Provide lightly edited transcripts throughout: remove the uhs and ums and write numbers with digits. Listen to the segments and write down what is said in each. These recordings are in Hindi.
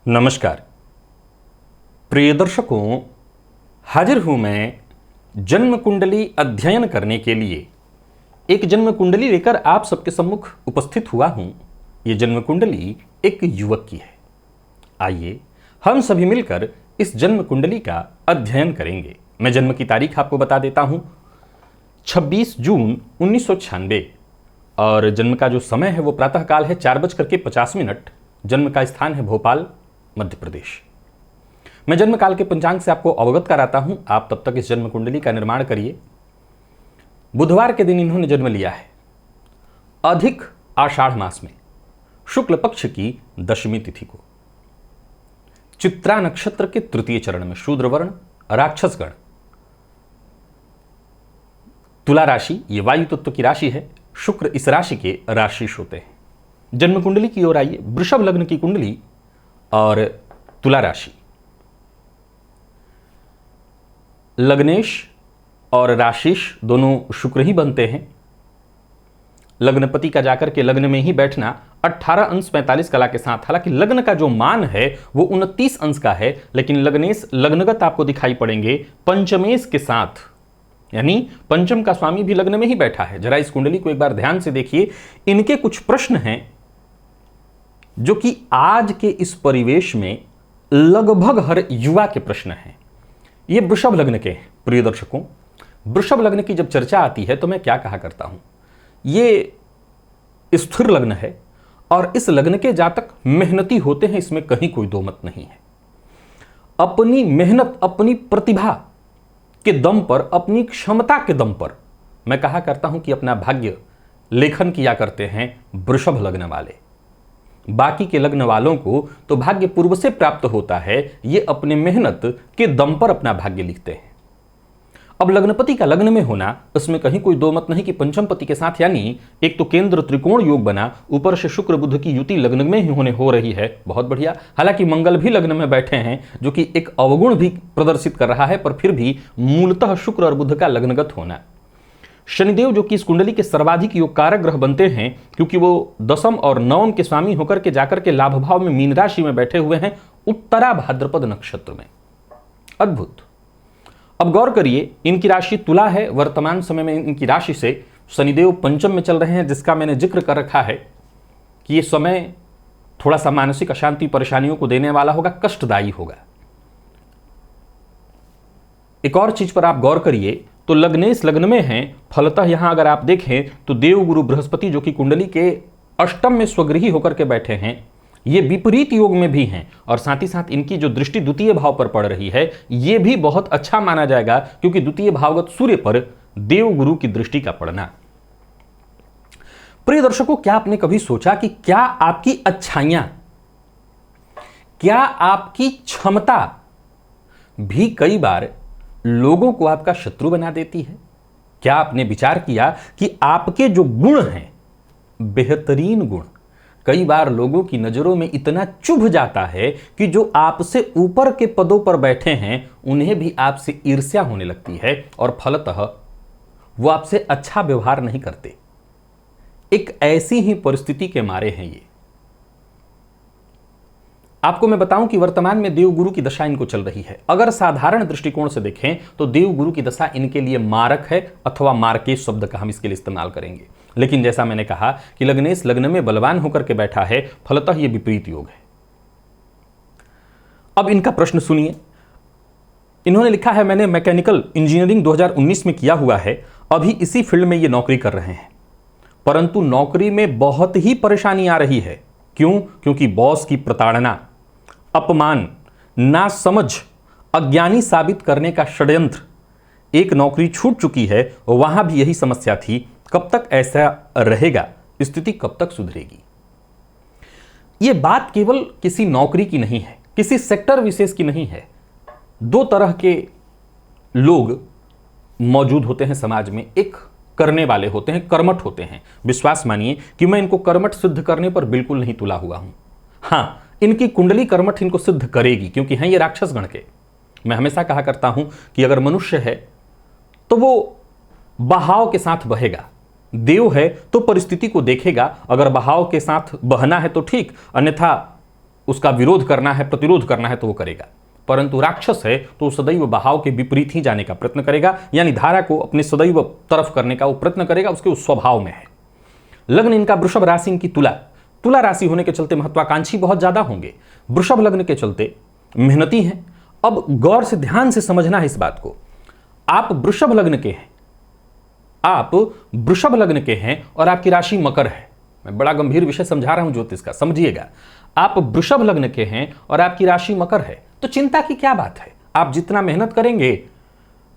नमस्कार प्रिय दर्शकों, हाजिर हूं मैं जन्म कुंडली अध्ययन करने के लिए। एक जन्म कुंडली लेकर आप सबके सम्मुख उपस्थित हुआ हूं। ये जन्म कुंडली एक युवक की है। आइए हम सभी मिलकर इस जन्म कुंडली का अध्ययन करेंगे। मैं जन्म की तारीख आपको बता देता हूं, 26 जून 1996 और जन्म का जो समय है वो प्रातःकाल है 4:50। जन्म का स्थान है भोपाल, मध्य प्रदेश। मैं जन्म काल के पंचांग से आपको अवगत कराता हूं। आप तब तक इस जन्म कुंडली का निर्माण करिए। बुधवार के दिन इन्होंने जन्म लिया है, अधिक आषाढ़ मास में, शुक्ल पक्ष की दशमी तिथि को, चित्रा नक्षत्र के तृतीय चरण में, शूद्र वर्ण, राक्षसगण, तुला राशि, ये वायु तत्व की राशि है। शुक्र इस राशि के राशिश होते हैं। जन्म कुंडली की ओर आइए। वृषभ लग्न की कुंडली और तुला राशि। लग्नेश और राशिश दोनों शुक्र ही बनते हैं। लग्नपति का जाकर के लग्न में ही बैठना 18 अंश 45 कला के साथ। हालांकि लग्न का जो मान है वो 29 अंश का है, लेकिन लग्नेश लग्नगत आपको दिखाई पड़ेंगे पंचमेश के साथ, यानी पंचम का स्वामी भी लग्न में ही बैठा है। जरा इस कुंडली को एक बार ध्यान से देखिए। इनके कुछ प्रश्न हैं जो कि आज के इस परिवेश में लगभग हर युवा के प्रश्न हैं। ये वृषभ लग्न के हैं। प्रिय दर्शकों, वृषभ लग्न की जब चर्चा आती है तो मैं क्या कहा करता हूं, ये स्थिर लग्न है और इस लग्न के जातक मेहनती होते हैं, इसमें कहीं कोई दो मत नहीं है। अपनी मेहनत, अपनी प्रतिभा के दम पर, अपनी क्षमता के दम पर मैं कहा करता हूं कि अपना भाग्य लेखन किया करते हैं वृषभ लग्न वाले। बाकी के लग्न वालों को तो भाग्य पूर्व से प्राप्त होता है, ये अपने मेहनत के दम पर अपना भाग्य लिखते हैं। अब लग्नपति का लग्न में होना, इसमें कहीं कोई दो मत नहीं कि पंचमपति के साथ, यानी एक तो केंद्र त्रिकोण योग बना, ऊपर से शुक्र बुध की युति लग्न में ही होने हो रही है, बहुत बढ़िया। हालांकि मंगल भी लग्न में बैठे हैं, जो कि एक अवगुण भी प्रदर्शित कर रहा है, पर फिर भी मूलतः शुक्र और बुध का लग्नगत होना। शनिदेव जो कि इस कुंडली के सर्वाधिक योग कारक ग्रह बनते हैं, क्योंकि वो दशम और नवम के स्वामी होकर के जाकर के लाभ भाव में मीन राशि में बैठे हुए हैं, उत्तरा भाद्रपद नक्षत्र में। अद्भुत। अब गौर करिए, इनकी राशि तुला है। वर्तमान समय में इनकी राशि से शनिदेव पंचम में चल रहे हैं, जिसका मैंने जिक्र कर रखा है कि ये समय थोड़ा सा मानसिक अशांति, परेशानियों को देने वाला होगा, कष्टदायी होगा। एक और चीज पर आप गौर करिए, तो लग्नेश लग्न में हैं, फलतः यहां अगर आप देखें तो देव गुरु बृहस्पति जो कि कुंडली के अष्टम में स्वगृही होकर के बैठे हैं, ये विपरीत योग में भी हैं, और साथ ही साथ इनकी जो दृष्टि द्वितीय भाव पर पड़ रही है, ये भी बहुत अच्छा माना जाएगा, क्योंकि द्वितीय भावगत सूर्य पर देव गुरु की दृष्टि का पड़ना। प्रिय दर्शकों, क्या आपने कभी सोचा कि क्या आपकी अच्छाइयां, क्या आपकी क्षमता भी कई बार लोगों को आपका शत्रु बना देती है? क्या आपने विचार किया कि आपके जो गुण हैं, बेहतरीन गुण, कई बार लोगों की नजरों में इतना चुभ जाता है कि जो आपसे ऊपर के पदों पर बैठे हैं उन्हें भी आपसे ईर्ष्या होने लगती है, और फलतः वो आपसे अच्छा व्यवहार नहीं करते। एक ऐसी ही परिस्थिति के मारे हैं ये। आपको मैं बताऊं कि वर्तमान में देवगुरु की दशा इनको चल रही है। अगर साधारण दृष्टिकोण से देखें तो देवगुरु की दशा इनके लिए मारक है, अथवा मार्केश शब्द का हम इसके लिए इस्तेमाल करेंगे। लेकिन जैसा मैंने कहा कि लग्नेश लग्न में बलवान होकर के बैठा है, फलतः यह विपरीत योग है। अब इनका प्रश्न सुनिए। इन्होंने लिखा है, मैंने मैकेनिकल इंजीनियरिंग 2019 में किया हुआ है, अभी इसी फील्ड में ये नौकरी कर रहे हैं, परंतु नौकरी में बहुत ही परेशानी आ रही है। क्यों? क्योंकि बॉस की प्रताड़ना, अपमान, नासमझ, अज्ञानी साबित करने का षड्यंत्र। एक नौकरी छूट चुकी है, वहां भी यही समस्या थी। कब तक ऐसा रहेगा? स्थिति कब तक सुधरेगी? यह बात केवल किसी नौकरी की नहीं है, किसी सेक्टर विशेष की नहीं है। दो तरह के लोग मौजूद होते हैं समाज में। एक करने वाले होते हैं, कर्मठ होते हैं। विश्वास मानिए कि मैं इनको कर्मठ सिद्ध करने पर बिल्कुल नहीं तुला हुआ हूं। हां, इनकी कुंडली कर्मठ इनको सिद्ध करेगी, क्योंकि हैं ये राक्षस गण के। मैं हमेशा कहा करता हूं कि अगर मनुष्य है तो वो बहाव के साथ बहेगा, देव है तो परिस्थिति को देखेगा। अगर बहाव के साथ बहना है तो ठीक, अन्यथा उसका विरोध करना है, प्रतिरोध करना है तो वो करेगा। परंतु राक्षस है तो सदैव बहाव के विपरीत ही जाने का प्रयत्न करेगा, यानी धारा को अपने सदैव तरफ करने का वो प्रयत्न करेगा, उसके उस स्वभाव में है। लग्न इनका वृषभ राशि, इनकी तुला राशि होने के चलते महत्वाकांक्षी बहुत ज्यादा होंगे। वृषभ लग्न के चलते मेहनती हैं। अब गौर से ध्यान से समझना है इस बात को। आप वृषभ लग्न के हैं, आप वृषभ लग्न के हैं और आपकी राशि मकर है। मैं बड़ा गंभीर विषय समझा रहा हूं ज्योतिष का, समझिएगा। आप वृषभ लग्न के हैं और आपकी राशि मकर है, तो चिंता की क्या बात है। आप जितना मेहनत करेंगे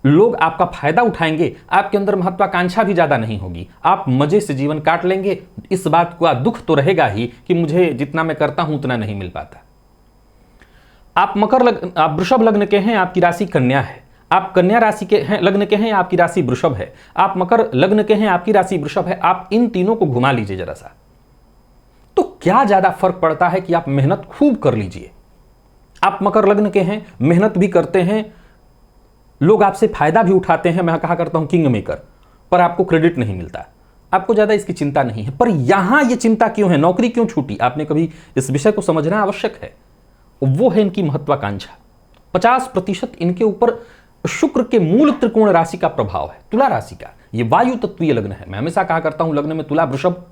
लोग आपका फायदा उठाएंगे, आपके अंदर महत्वाकांक्षा भी ज्यादा नहीं होगी, आप मजे से जीवन काट लेंगे। इस बात का दुख तो रहेगा ही कि मुझे जितना मैं करता हूं उतना नहीं मिल पाता। आप वृषभ लग्न के हैं, आपकी राशि कन्या है। आप कन्या राशि के हैं, लग्न के हैं, आपकी राशि वृषभ है। आप मकर लग्न के हैं, आपकी राशि वृषभ है। आप इन तीनों को घुमा लीजिए जरा सा, तो क्या ज्यादा फर्क पड़ता है कि आप मेहनत खूब कर लीजिए। आप मकर लग्न के हैं, मेहनत भी करते हैं, लोग आपसे फायदा भी उठाते हैं, मैं कहा करता हूं किंग मेकर, पर आपको क्रेडिट नहीं मिलता, आपको ज्यादा इसकी चिंता नहीं है। पर यहां यह चिंता क्यों है, नौकरी क्यों छूटी, आपने कभी इस विषय को समझना आवश्यक है। वो है इनकी महत्वाकांक्षा। 50% इनके ऊपर शुक्र के मूल त्रिकोण राशि का प्रभाव है, तुला राशि का। यह वायु तत्वीय लग्न है। मैं हमेशा कहा करता हूं लग्न में तुला, वृषभ,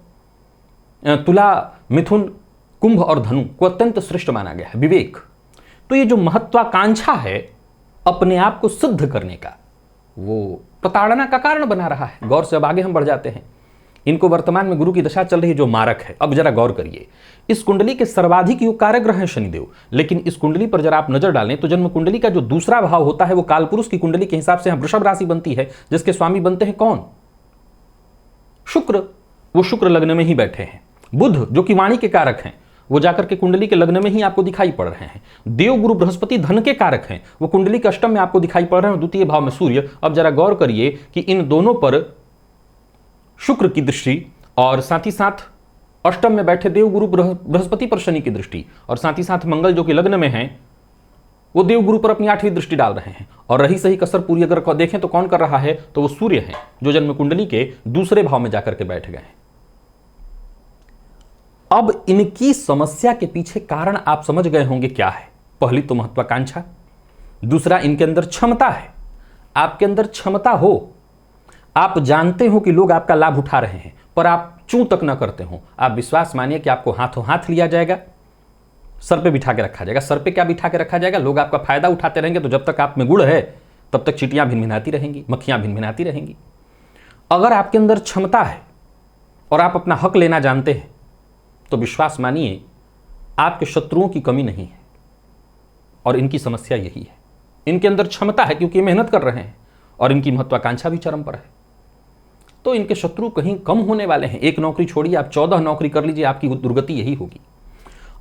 तुला, मिथुन, कुंभ और धनु को अत्यंत श्रेष्ठ माना गया है, विवेक। तो ये जो महत्वाकांक्षा है अपने आप को सिद्ध करने का, वो प्रताड़ना का कारण बना रहा है। गौर से अब आगे हम बढ़ जाते हैं। इनको वर्तमान में गुरु की दशा चल रही है जो मारक है। अब जरा गौर करिए, इस कुंडली के सर्वाधिक योग कारक ग्रह है शनिदेव, लेकिन इस कुंडली पर जरा आप नजर डालें तो जन्म कुंडली का जो दूसरा भाव होता है वो कालपुरुष की कुंडली के हिसाब से यहां वृषभ राशि बनती है, जिसके स्वामी बनते हैं कौन, शुक्र। वो शुक्र लग्न में ही बैठे हैं। बुध जो कि वाणी के कारक हैं वो जाकर के कुंडली के लग्न में ही आपको दिखाई पड़ रहे हैं। देव गुरु बृहस्पति धन के कारक हैं, वो कुंडली के अष्टम में आपको दिखाई पड़ रहे हैं, द्वितीय भाव में सूर्य। अब जरा गौर करिए कि इन दोनों पर शुक्र की दृष्टि और साथ ही साथ अष्टम में बैठे देव गुरु बृहस्पति पर शनि की दृष्टि, और साथ ही साथ मंगल जो कि लग्न में है वो देव गुरु पर अपनी 8वीं दृष्टि डाल रहे हैं। और रही सही कसर पूरी अगर देखें तो कौन कर रहा है, तो वो सूर्य है जो जन्म कुंडली के दूसरे भाव में जाकर के बैठ गए हैं। अब इनकी समस्या के पीछे कारण आप समझ गए होंगे क्या है। पहली तो महत्वाकांक्षा, दूसरा इनके अंदर क्षमता है। आपके अंदर क्षमता हो, आप जानते हो कि लोग आपका लाभ उठा रहे हैं, पर आप चूं तक न करते हो। आप विश्वास मानिए कि आपको हाथों हाथ लिया जाएगा, सर पे बिठा के रखा जाएगा। सर पे क्या बिठा के रखा जाएगा, लोग आपका फायदा उठाते रहेंगे। तो जब तक आप में गुड़ है तब तक चींटियां भिनभिनाती रहेंगी, मक्खियां भिनभिनाती रहेंगी। अगर आपके अंदर क्षमता है और आप अपना हक लेना जानते हैं तो विश्वास मानिए आपके शत्रुओं की कमी नहीं है। और इनकी समस्या यही है, इनके अंदर क्षमता है क्योंकि मेहनत कर रहे हैं और इनकी महत्वाकांक्षा भी चरम पर है, तो इनके शत्रु कहीं कम होने वाले हैं। एक नौकरी छोड़िए, आप 14 नौकरी कर लीजिए, आपकी दुर्गति यही होगी।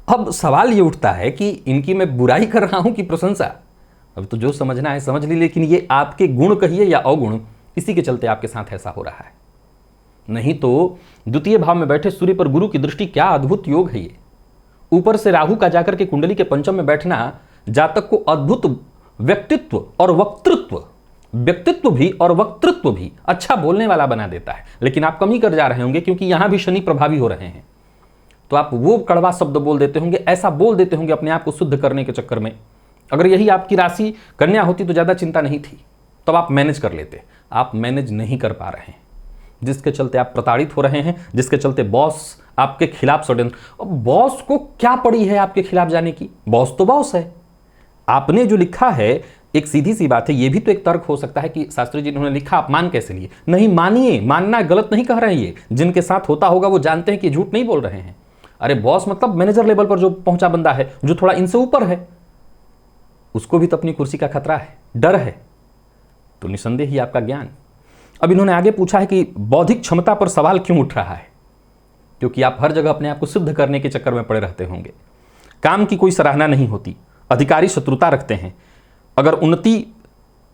अब सवाल ये उठता है कि इनकी मैं बुराई कर रहा हूं कि प्रशंसा। अब तो जो समझना है समझ ली, लेकिन ये आपके गुण कहिए या अवगुण, इसी के चलते आपके साथ ऐसा हो रहा है। नहीं तो द्वितीय भाव में बैठे सूर्य पर गुरु की दृष्टि, क्या अद्भुत योग है ये। ऊपर से राहु का जाकर के कुंडली के पंचम में बैठना जातक को अद्भुत व्यक्तित्व और वक्तृत्व, व्यक्तित्व भी और वक्तृत्व भी अच्छा बोलने वाला बना देता है। लेकिन आप कम ही कर जा रहे होंगे क्योंकि यहां भी शनि प्रभावी हो रहे हैं, तो आप वो कड़वा शब्द बोल देते होंगे, ऐसा बोल देते होंगे अपने आप को शुद्ध करने के चक्कर में। अगर यही आपकी राशि कन्या होती तो ज्यादा चिंता नहीं थी, तब आप मैनेज कर लेते। आप मैनेज नहीं कर पा रहे हैं, जिसके चलते आप प्रताड़ित हो रहे हैं, जिसके चलते बॉस आपके खिलाफ षड्यंत्र। बॉस को क्या पड़ी है आपके खिलाफ जाने की, बॉस तो बॉस है। आपने जो लिखा है एक सीधी सी बात है, ये भी तो एक तर्क हो सकता है कि शास्त्री जी ने लिखा, आप मान कैसे लिए। नहीं मानिए, मानना गलत नहीं कह रहे हैं। ये जिनके साथ होता होगा वो जानते हैं कि झूठ नहीं बोल रहे हैं। अरे बॉस मतलब मैनेजर लेवल पर जो पहुंचा बंदा है, जो थोड़ा इनसे ऊपर है, उसको भी तो अपनी कुर्सी का खतरा है, डर है। तो निसंदेह ही आपका ज्ञान। अब इन्होंने आगे पूछा है कि बौद्धिक क्षमता पर सवाल क्यों उठ रहा है, क्योंकि आप हर जगह अपने आप को सिद्ध करने के चक्कर में पड़े रहते होंगे। काम की कोई सराहना नहीं होती, अधिकारी शत्रुता रखते हैं। अगर उन्नति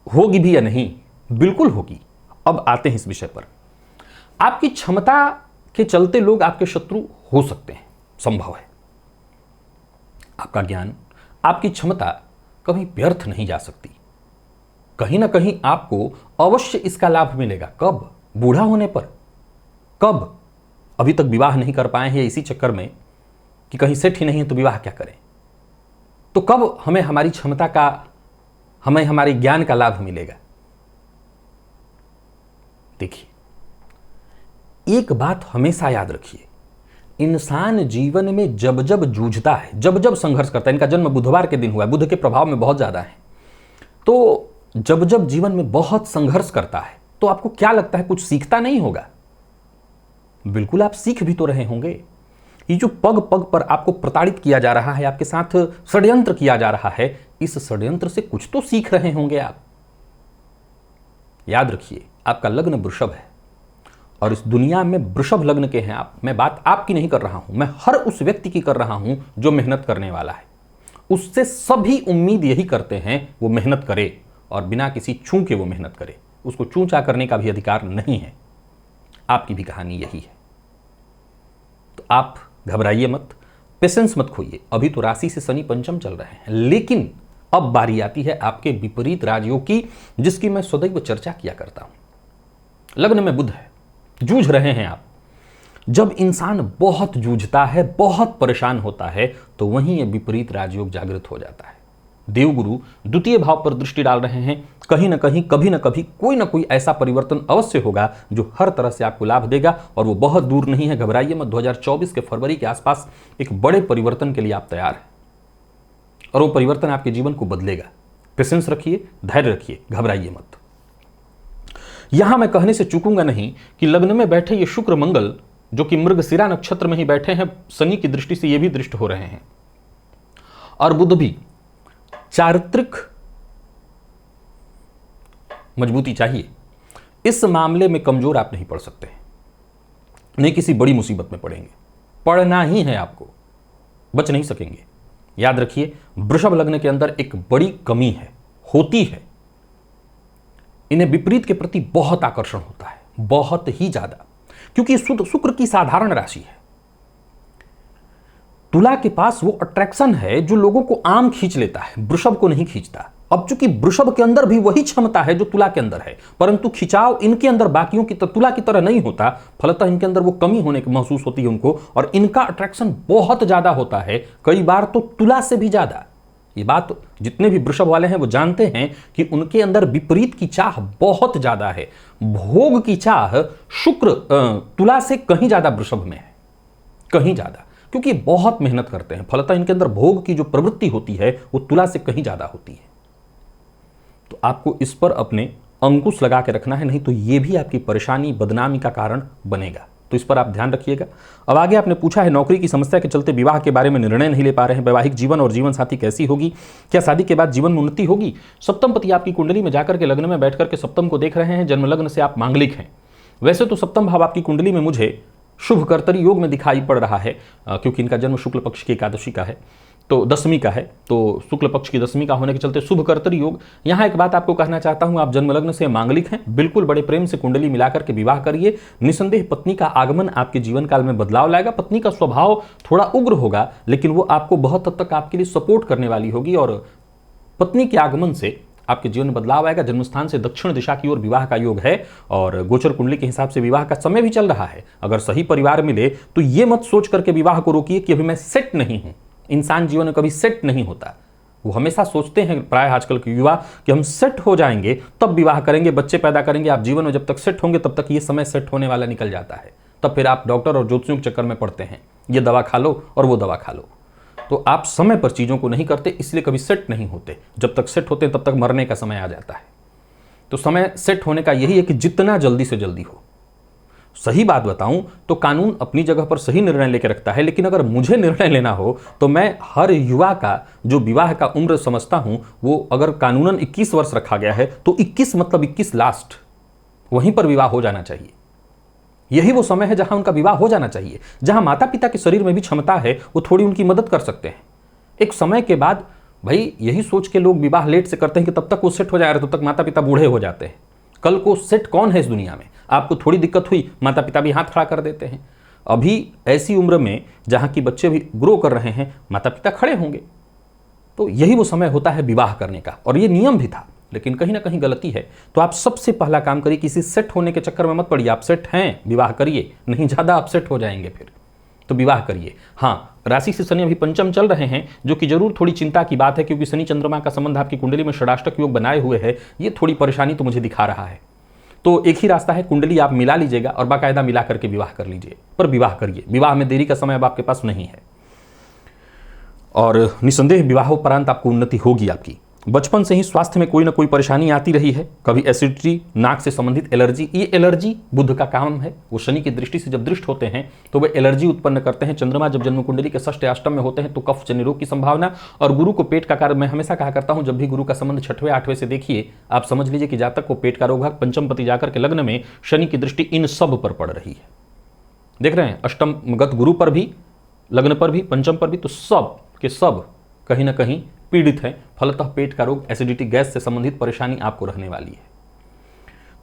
होगी भी या नहीं, बिल्कुल होगी। अब आते हैं इस विषय पर। आपकी क्षमता के चलते लोग आपके शत्रु हो सकते हैं, संभव है। आपका ज्ञान, आपकी क्षमता कभी व्यर्थ नहीं जा सकती। कहीं ना कहीं आपको अवश्य इसका लाभ मिलेगा। कब? बूढ़ा होने पर। कब? अभी तक विवाह नहीं कर पाए हैं इसी चक्कर में कि कहीं सेट ही नहीं है तो विवाह क्या करें। तो कब हमें हमारी क्षमता का, हमें हमारे ज्ञान का लाभ मिलेगा? देखिए, एक बात हमेशा याद रखिए, इंसान जीवन में जब जब जूझता है, जब जब संघर्ष करता है, इनका जन्म बुधवार के दिन हुआ है, बुध के प्रभाव में बहुत ज्यादा है, तो जब जब जीवन में बहुत संघर्ष करता है तो आपको क्या लगता है कुछ सीखता नहीं होगा? बिल्कुल आप सीख भी तो रहे होंगे। ये जो पग पग पर आपको प्रताड़ित किया जा रहा है, आपके साथ षड्यंत्र किया जा रहा है, इस षड्यंत्र से कुछ तो सीख रहे होंगे आप। याद रखिए, आपका लग्न वृषभ है और इस दुनिया में वृषभ लग्न के हैं आप। मैं बात आपकी नहीं कर रहा हूं, मैं हर उस व्यक्ति की कर रहा हूं जो मेहनत करने वाला है। उससे सभी उम्मीद यही करते हैं वो मेहनत करे और बिना किसी छू के वो मेहनत करे, उसको चू चा करने का भी अधिकार नहीं है। आपकी भी कहानी यही है। तो आप घबराइए मत, पेशेंस मत खोइए। अभी तो राशि से शनि पंचम चल रहे हैं, लेकिन अब बारी आती है आपके विपरीत राजयोग की, जिसकी मैं सदैव चर्चा किया करता हूं। लग्न में बुध है, जूझ रहे हैं आप। जब इंसान बहुत जूझता है, बहुत परेशान होता है, तो वहीं यह विपरीत राजयोग जागृत हो जाता है। देवगुरु द्वितीय भाव पर दृष्टि डाल रहे हैं। कहीं ना कहीं, कभी ना कभी, कोई ना कोई ऐसा परिवर्तन अवश्य होगा जो हर तरह से आपको लाभ देगा, और वो बहुत दूर नहीं है। घबराइए मत, 2024 के फरवरी के आसपास एक बड़े परिवर्तन के लिए आप तैयार हैं और वो परिवर्तन आपके जीवन को बदलेगा। पेशेंस रखिए, धैर्य रखिए, घबराइए मत। यहां मैं कहने से चूकूंगा नहीं कि लग्न में बैठे ये शुक्र मंगल, जो कि मृगशिरा नक्षत्र में ही बैठे हैं, शनि की दृष्टि से ये भी दृष्ट हो रहे हैं, और बुध भी। चारित्रिक मजबूती चाहिए। इस मामले में कमजोर आप नहीं पड़ सकते, नहीं किसी बड़ी मुसीबत में पड़ेंगे, पड़ना ही है आपको, बच नहीं सकेंगे। याद रखिए, वृषभ लग्न के अंदर एक बड़ी कमी है, होती है, इन्हें विपरीत के प्रति बहुत आकर्षण होता है, बहुत ही ज्यादा, क्योंकि शुक्र की साधारण राशि है। तुला के पास वो अट्रैक्शन है जो लोगों को आम खींच लेता है, वृषभ को नहीं खींचता। अब चूंकि वृषभ के अंदर भी वही क्षमता है जो तुला के अंदर है, परंतु खिंचाव इनके अंदर बाकियों की तुला की तरह नहीं होता, फलतः इनके अंदर वो कमी होने की महसूस होती है उनको, और इनका अट्रैक्शन बहुत ज्यादा होता है, कई बार तो तुला से भी ज्यादा। ये बात जितने भी वृषभ वाले हैं वो जानते हैं कि उनके अंदर विपरीत की चाह बहुत ज्यादा है। भोग की चाह शुक्र तुला से कहीं ज्यादा वृषभ में है, कहीं ज्यादा, क्योंकि बहुत मेहनत करते हैं, फलतः इनके अंदर भोग की जो प्रवृत्ति होती है वो तुला से कहीं ज्यादा होती है। तो आपको इस पर अपने अंकुश लगा के रखना है, नहीं तो ये भी आपकी परेशानी, बदनामी का कारण बनेगा। तो इस पर आप ध्यान रखिएगा। अब आगे आपने पूछा है, नौकरी की समस्या के चलते विवाह के बारे में निर्णय नहीं ले पा रहे हैं, वैवाहिक जीवन और जीवन साथी कैसी होगी, क्या शादी के बाद जीवन में उन्नति होगी? सप्तम पति आपकी कुंडली में जाकर के लग्न में बैठ करके सप्तम को देख रहे हैं, जन्म लग्न से आप मांगलिक हैं। वैसे तो सप्तम भाव आपकी कुंडली में मुझे शुभ कर्तरी योग में दिखाई पड़ रहा है, क्योंकि इनका जन्म शुक्ल पक्ष की एकादशी का है, तो दशमी का है, तो शुक्ल पक्ष की दशमी का होने के चलते शुभ कर्तरी योग। यहां एक बात आपको कहना चाहता हूं, आप जन्म लग्न से मांगलिक हैं, बिल्कुल बड़े प्रेम से कुंडली मिलाकर के विवाह करिए। निसंदेह पत्नी का आगमन आपके जीवन काल में बदलाव लाएगा। पत्नी का स्वभाव थोड़ा उग्र होगा, लेकिन वो आपको बहुत हद तक आपके लिए सपोर्ट करने वाली होगी, और पत्नी के आगमन से आपके जीवन में बदलाव आएगा। जन्मस्थान से दक्षिण दिशा की ओर विवाह का योग है, और गोचर कुंडली के हिसाब से विवाह का समय भी चल रहा है। अगर सही परिवार मिले तो ये मत सोच करके विवाह को रोकिए कि अभी मैं सेट नहीं हूं। इंसान जीवन में कभी सेट नहीं होता, वो हमेशा सोचते हैं प्राय आजकल के युवा कि हम सेट हो जाएंगे तब विवाह करेंगे, बच्चे पैदा करेंगे। आप जीवन में जब तक सेट होंगे तब तक ये समय सेट होने वाला निकल जाता है, तब फिर आप डॉक्टर और ज्योतिषियों के चक्कर में पड़ते हैं, ये दवा खा लो और वो दवा खा लो। तो आप समय पर चीज़ों को नहीं करते, इसलिए कभी सेट नहीं होते। जब तक सेट होते हैं तब तक मरने का समय आ जाता है। तो समय सेट होने का यही है कि जितना जल्दी से जल्दी हो। सही बात बताऊं तो कानून अपनी जगह पर सही निर्णय लेकर रखता है, लेकिन अगर मुझे निर्णय लेना हो तो मैं हर युवा का जो विवाह का उम्र समझता हूं, वो अगर कानूनन 21 वर्ष रखा गया है तो 21 मतलब 21 लास्ट, वहीं पर विवाह हो जाना चाहिए। यही वो समय है जहां उनका विवाह हो जाना चाहिए, जहां माता पिता के शरीर में भी क्षमता है, वो थोड़ी उनकी मदद कर सकते हैं। एक समय के बाद भाई यही सोच के लोग विवाह लेट से करते हैं कि तब तक वो सेट हो जाए, तब तक माता पिता बूढ़े हो जाते हैं। कल को सेट कौन है इस दुनिया में? आपको थोड़ी दिक्कत हुई, माता पिता भी हाथ खड़ा कर देते हैं। अभी ऐसी उम्र में जहां की बच्चे भी ग्रो कर रहे हैं, माता पिता खड़े होंगे। तो यही वो समय होता है विवाह करने का, और ये नियम भी था, लेकिन कहीं ना कहीं गलती है। तो आप सबसे पहला काम करिए, किसी सेट होने के चक्कर में मत पड़िए। आप सेट हैं, विवाह करिए, नहीं ज़्यादा अपसेट हो जाएंगे फिर। तो विवाह करिए। हाँ, राशि से शनि अभी पंचम चल रहे हैं, जो कि जरूर थोड़ी चिंता की बात है, क्योंकि शनि चंद्रमा का संबंध आपकी कुंडली में षडाष्टक योग बनाए हुए है। ये थोड़ी परेशानी तो मुझे दिखा रहा है। तो एक ही रास्ता है, कुंडली आप मिला लीजिएगा और बाकायदा मिला करके विवाह कर लीजिए, पर विवाह करिए। विवाह में देरी का समय अब आपके पास नहीं है और निसंदेह विवाहोपरांत आपको उन्नति होगी आपकी। बचपन से ही स्वास्थ्य में कोई ना कोई परेशानी आती रही है, कभी एसिडिटी, नाक से संबंधित एलर्जी। ये एलर्जी बुध का काम है, वो शनि की दृष्टि से जब दृष्ट होते हैं तो वे एलर्जी उत्पन्न करते हैं। चंद्रमा जब जन्म कुंडली के षष्ठ या अष्टम में होते हैं तो कफ जन्य रोग की संभावना, और गुरु को पेट का कार्य। मैं हमेशा कहा करता हूं, जब भी गुरु का संबंध छठवें आठवें से देखिए, आप समझ लीजिए कि जातक को पेट का रोग है। पंचम पति जाकर के लग्न में शनि की दृष्टि इन सब पर पड़ रही है। देख रहे हैं, अष्टमगत गुरु पर भी, लग्न पर भी, पंचम पर भी, तो सब के सब कहीं ना कहीं पीड़ित है। फलतः पेट का रोग, एसिडिटी, गैस से संबंधित परेशानी आपको रहने वाली है।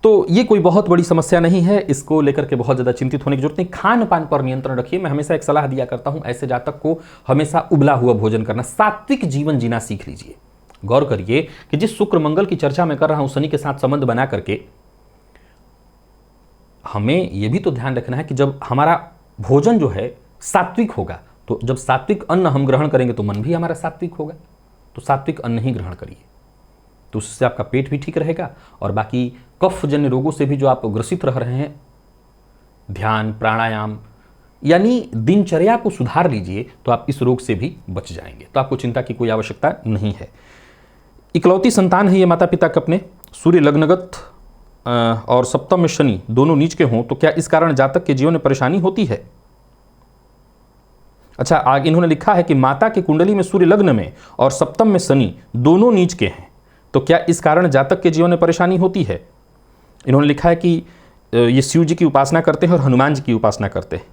तो ये कोई बहुत बड़ी समस्या नहीं है, इसको लेकर के बहुत ज़्यादा चिंतित होने की जरूरत नहीं। खान पान पर नियंत्रण रखिए। मैं हमेशा एक सलाह दिया करता हूं, ऐसे जातक को हमेशा उबला हुआ भोजन करना, सात्विक जीवन जीना सीख लीजिए। गौर करिए कि जिस शुक्र मंगल की चर्चा मैं कर रहा हूं, शनि के साथ संबंध बना करके, हमें यह भी तो ध्यान रखना है कि जब हमारा भोजन जो है सात्विक होगा, तो जब सात्विक अन्न हम ग्रहण करेंगे तो मन भी हमारा सात्विक होगा। तो सात्विक अन्न ही ग्रहण करिए, तो उससे आपका पेट भी ठीक रहेगा और बाकी कफजन्य रोगों से भी जो आप ग्रसित रह रहे हैं, ध्यान, प्राणायाम यानी दिनचर्या को सुधार लीजिए तो आप इस रोग से भी बच जाएंगे। तो आपको चिंता की कोई आवश्यकता नहीं है। इकलौती संतान है ये माता पिता के अपने, सूर्य लग्नगत और सप्तम में शनि दोनों नीच के हों तो क्या इस कारण जातक के जीवन में परेशानी होती है? अच्छा, आगे इन्होंने लिखा है कि माता की कुंडली में सूर्य लग्न में और सप्तम में शनि दोनों नीच के हैं, तो क्या इस कारण जातक के जीवन में परेशानी होती है? इन्होंने लिखा है कि ये शिव जी की उपासना करते हैं और हनुमान जी की उपासना करते हैं।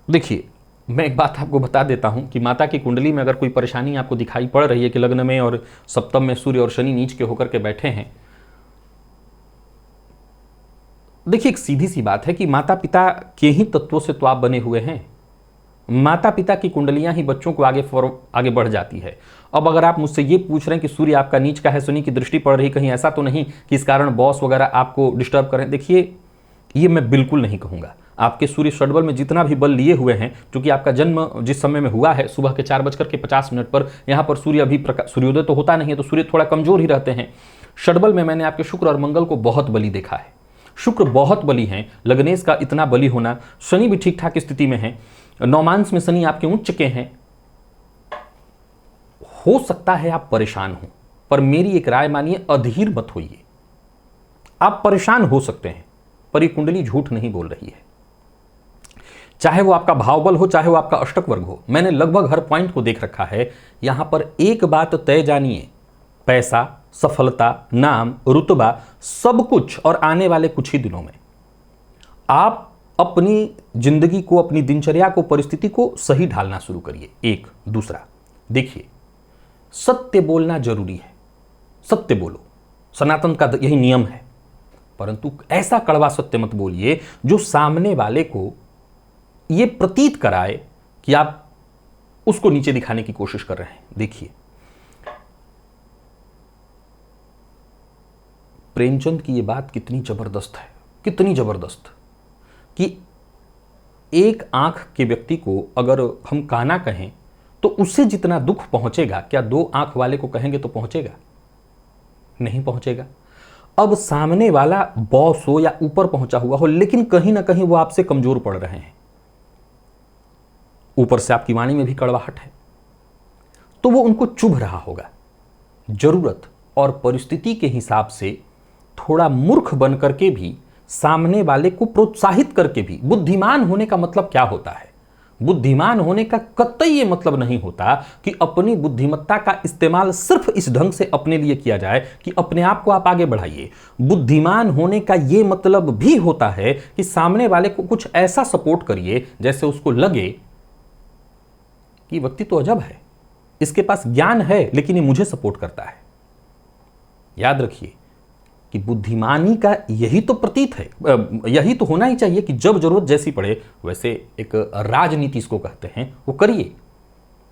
देखिए, मैं एक बात आपको बता देता हूं कि माता की कुंडली में अगर कोई परेशानी आपको दिखाई पड़ रही है कि लग्न में और सप्तम में सूर्य और शनि नीच के होकर के बैठे हैं, देखिए एक सीधी सी बात है कि माता पिता के ही तत्वों से तो आप बने हुए हैं। माता पिता की कुंडलियां ही बच्चों को आगे बढ़ जाती है। अब अगर आप मुझसे ये पूछ रहे हैं कि सूर्य आपका नीच का है, शनि की दृष्टि पड़ रही, कहीं ऐसा तो नहीं कि इस कारण बॉस वगैरह आपको डिस्टर्ब करें? देखिए, ये मैं बिल्कुल नहीं कहूंगा। आपके सूर्य षडबल में जितना भी बल लिए हुए हैं, क्योंकि आपका जन्म जिस समय में हुआ है सुबह के 4:50 पर, यहाँ पर सूर्य अभी सूर्योदय तो होता नहीं है, तो सूर्य थोड़ा कमजोर ही रहते हैं। षडबल में मैंने आपके शुक्र और मंगल को बहुत बली देखा है। शुक्र बहुत बली हैं, लग्नेश का इतना बली होना, शनि भी ठीक ठाक स्थिति में है, नौमांश में शनि आपके उच्च के हैं। हो सकता है आप परेशान हो, पर मेरी एक राय मानिए, अधीर मत होइए। आप परेशान हो सकते हैं, पर ये कुंडली झूठ नहीं बोल रही है। चाहे वो आपका भावबल हो, चाहे वो आपका अष्टक वर्ग हो, मैंने लगभग हर पॉइंट को देख रखा है। यहां पर एक बात तय जानिए, पैसा, सफलता, नाम, रुतबा, सब कुछ और आने वाले कुछ ही दिनों में आप अपनी जिंदगी को, अपनी दिनचर्या को, परिस्थिति को सही ढालना शुरू करिए। एक दूसरा, देखिए, सत्य बोलना जरूरी है। सत्य बोलो, सनातन का यही नियम है, परंतु ऐसा कड़वा सत्य मत बोलिए जो सामने वाले को यह प्रतीत कराए कि आप उसको नीचे दिखाने की कोशिश कर रहे हैं। देखिए, प्रेमचंद की यह बात कितनी जबरदस्त है, कितनी जबरदस्त, कि एक आंख के व्यक्ति को अगर हम काना कहें तो उससे जितना दुख पहुंचेगा, क्या दो आंख वाले को कहेंगे तो पहुंचेगा? नहीं पहुंचेगा। अब सामने वाला बॉस हो या ऊपर पहुंचा हुआ हो, लेकिन कहीं ना कहीं वो आपसे कमजोर पड़ रहे हैं, ऊपर से आपकी वाणी में भी कड़वाहट है, तो वो उनको चुभ रहा होगा। जरूरत और परिस्थिति के हिसाब से थोड़ा मूर्ख बन करके भी, सामने वाले को प्रोत्साहित करके भी, बुद्धिमान होने का मतलब क्या होता है? बुद्धिमान होने का कतई ये मतलब नहीं होता कि अपनी बुद्धिमत्ता का इस्तेमाल सिर्फ इस ढंग से अपने लिए किया जाए कि अपने आप को आप आगे बढ़ाइए। बुद्धिमान होने का ये मतलब भी होता है कि सामने वाले को कुछ ऐसा सपोर्ट करिए जैसे उसको लगे कि व्यक्ति तो अजब है, इसके पास ज्ञान है लेकिन ये मुझे सपोर्ट करता है। याद रखिए कि बुद्धिमानी का यही तो प्रतीत है, यही तो होना ही चाहिए कि जब जरूरत जैसी पड़े वैसे एक राजनीति इसको कहते हैं, वो करिए।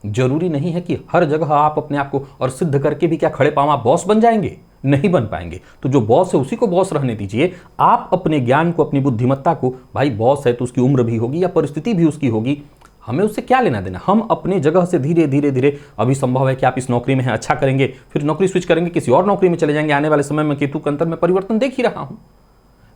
जरूरी नहीं है कि हर जगह आप अपने आप को और सिद्ध करके भी क्या खड़े पांव आप बॉस बन जाएंगे। नहीं बन पाएंगे। तो जो बॉस है उसी को बॉस रहने दीजिए। आप अपने ज्ञान को, अपनी बुद्धिमत्ता को, भाई बॉस है तो उसकी उम्र भी होगी या परिस्थिति भी उसकी होगी, हमें उससे क्या लेना देना। हम अपने जगह से धीरे धीरे धीरे, अभी संभव है कि आप इस नौकरी में हैं, अच्छा करेंगे, फिर नौकरी स्विच करेंगे, किसी और नौकरी में चले जाएंगे। आने वाले समय में केतु के अंतर में परिवर्तन देख ही रहा हूं।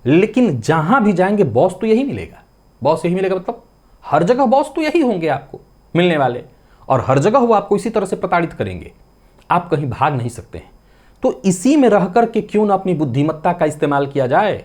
लेकिन जहां भी जाएंगे बॉस तो यही मिलेगा। बॉस यही मिलेगा मतलब हर जगह बॉस तो यही होंगे आपको मिलने वाले, और हर जगह वो आपको इसी तरह से प्रताड़ित करेंगे। आप कहीं भाग नहीं सकते हैं। तो इसी में रह करके क्यों ना अपनी बुद्धिमत्ता का इस्तेमाल किया जाए।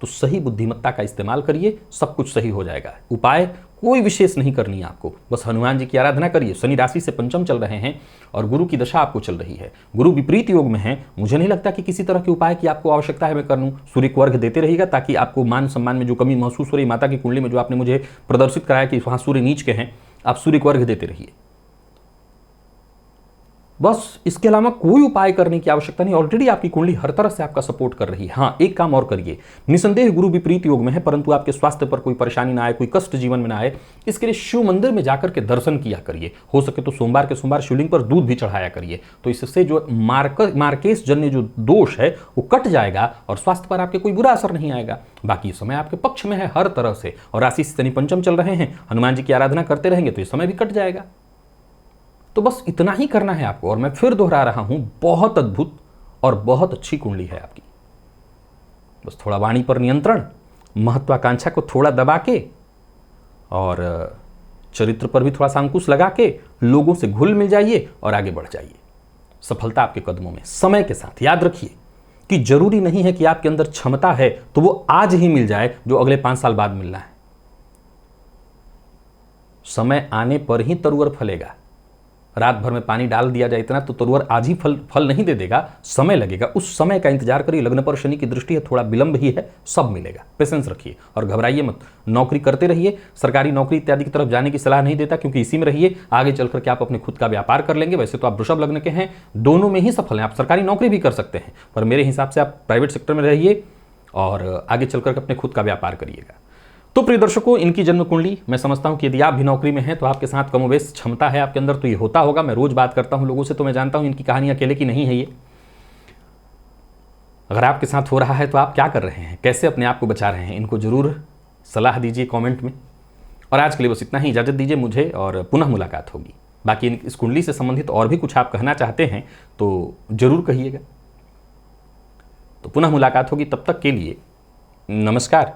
तो सही बुद्धिमत्ता का इस्तेमाल करिए, सब कुछ सही हो जाएगा। उपाय कोई विशेष नहीं करनी है आपको, बस हनुमान जी की आराधना करिए। शनि राशि से पंचम चल रहे हैं और गुरु की दशा आपको चल रही है, गुरु विपरीत योग में है। मुझे नहीं लगता कि किसी तरह के उपाय की आपको आवश्यकता है मैं कर लूं। सूर्य को अर्घ देते रहिएगा ताकि आपको मान सम्मान में जो कमी महसूस हो रही, माता की कुंडली में जो आपने मुझे प्रदर्शित कराया कि वहां सूर्य नीच के हैं, आप सूर्य को अर्घ देते रहिए। बस इसके अलावा कोई उपाय करने की आवश्यकता नहीं। ऑलरेडी आपकी कुंडली हर तरह से आपका सपोर्ट कर रही है। हाँ, एक काम और करिए। निसंदेह गुरु विपरीत योग में है, परंतु आपके स्वास्थ्य पर कोई परेशानी ना आए, कोई कष्ट जीवन में ना आए, इसके लिए शिव मंदिर में जाकर के दर्शन किया करिए। हो सके तो सोमवार के सोमवार शिवलिंग पर दूध भी चढ़ाया करिए। तो इससे जो मार्केश जन्य जो दोष है वो कट जाएगा और स्वास्थ्य पर आपके कोई बुरा असर नहीं आएगा। बाकी समय आपके पक्ष में है हर तरह से, और राशि से शनि पंचम चल रहे हैं, हनुमान जी की आराधना करते रहेंगे तो ये समय भी कट जाएगा। तो बस इतना ही करना है आपको। और मैं फिर दोहरा रहा हूं, बहुत अद्भुत और बहुत अच्छी कुंडली है आपकी। बस थोड़ा वाणी पर नियंत्रण, महत्वाकांक्षा को थोड़ा दबा के और चरित्र पर भी थोड़ा सा अंकुश लगा के लोगों से घुल मिल जाइए और आगे बढ़ जाइए। सफलता आपके कदमों में समय के साथ। याद रखिए कि जरूरी नहीं है कि आपके अंदर क्षमता है तो वो आज ही मिल जाए जो अगले 5 साल बाद मिलना है। समय आने पर ही तरुवर फलेगा। रात भर में पानी डाल दिया जाए इतना तो तरुवर आज ही फल नहीं दे देगा, समय लगेगा। उस समय का इंतजार करिए। लग्न पर शनि की दृष्टि है, थोड़ा विलंब ही है, सब मिलेगा। पेशेंस रखिए और घबराइए मत। नौकरी करते रहिए। सरकारी नौकरी इत्यादि की तरफ जाने की सलाह नहीं देता, क्योंकि इसी में रहिए। आगे चल करके आप अपने खुद का व्यापार कर लेंगे। वैसे तो आप वृषभ लग्न के हैं, दोनों में ही सफल हैं। आप सरकारी नौकरी भी कर सकते हैं, पर मेरे हिसाब से आप प्राइवेट सेक्टर में रहिए और आगे चल करके अपने खुद का व्यापार करिएगा। तो प्रिय दर्शकों, इनकी जन्म कुंडली, मैं समझता हूं कि यदि आप भी नौकरी में हैं तो आपके साथ कमोबेश क्षमता है आपके अंदर, तो ये होता होगा। मैं रोज बात करता हूं लोगों से, तो मैं जानता हूं इनकी कहानी अकेले की नहीं है ये। अगर आपके साथ हो रहा है तो आप क्या कर रहे हैं, कैसे अपने आप को बचा रहे हैं, इनको जरूर सलाह दीजिए कॉमेंट में। और आज के लिए बस इतना ही। इजाजत दीजिए मुझे और पुनः मुलाकात होगी। बाकी इस कुंडली से संबंधित और भी कुछ आप कहना चाहते हैं तो जरूर कहिएगा। तो पुनः मुलाकात होगी, तब तक के लिए नमस्कार।